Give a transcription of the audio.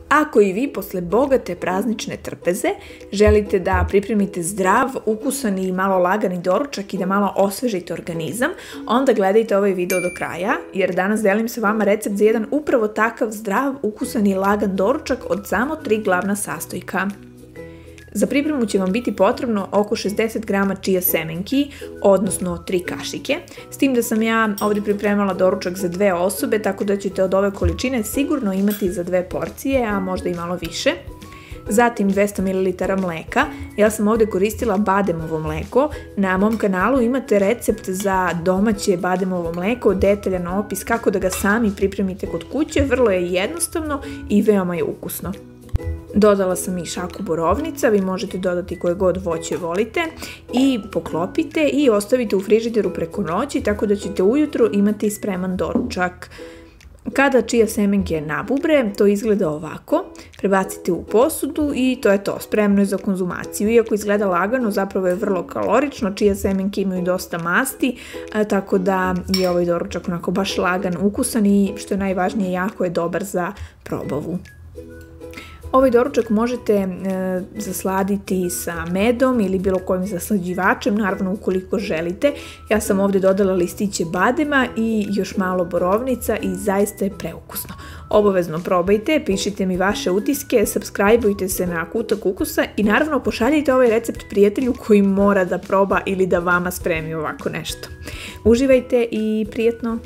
Ako i vi posle bogate praznične trpeze želite da pripremite zdrav, ukusan i malo lagani doručak i da malo osvežite organizam, onda gledajte ovaj video do kraja, jer danas delim sa vama recept za jedan upravo takav zdrav, ukusan i lagan doručak od samo 3 glavna sastojka. Za pripremu će vam biti potrebno oko 60 g čija semenki, odnosno 3 kašike, s tim da sam ja ovdje pripremala doručak za 2 osobe, tako da ćete od ove količine sigurno imati za 2 porcije, a možda i malo više. Zatim 200 ml mleka, ja sam ovdje koristila bademovo mleko, na mom kanalu imate recept za domaće bademovo mleko, detaljan opis kako da ga sami pripremite kod kuće, vrlo je jednostavno i veoma je ukusno. Dodala sam i šaku borovnica, vi možete dodati koje god voće volite i poklopite i ostavite u frižideru preko noći tako da ćete ujutro imati spreman doručak. Kada čija semenke nabubre, to izgleda ovako, prebacite u posudu i to je to, spremno je za konzumaciju. Iako izgleda lagano, zapravo je vrlo kalorično, čija semenke imaju dosta masti, tako da je ovaj doručak onako baš lagan, ukusan i što je najvažnije jako je dobar za probavu. Ovaj doručak možete zasladiti sa medom ili bilo kojim zaslađivačem, naravno ukoliko želite. Ja sam ovdje dodala listiće badema i još malo borovnica i zaista je preukusno. Obavezno probajte, pišite mi vaše utiske, subscribeujte se na Kutak ukusa i naravno pošaljite ovaj recept prijatelju koji mora da proba ili da vama spremi ovako nešto. Uživajte i prijetno!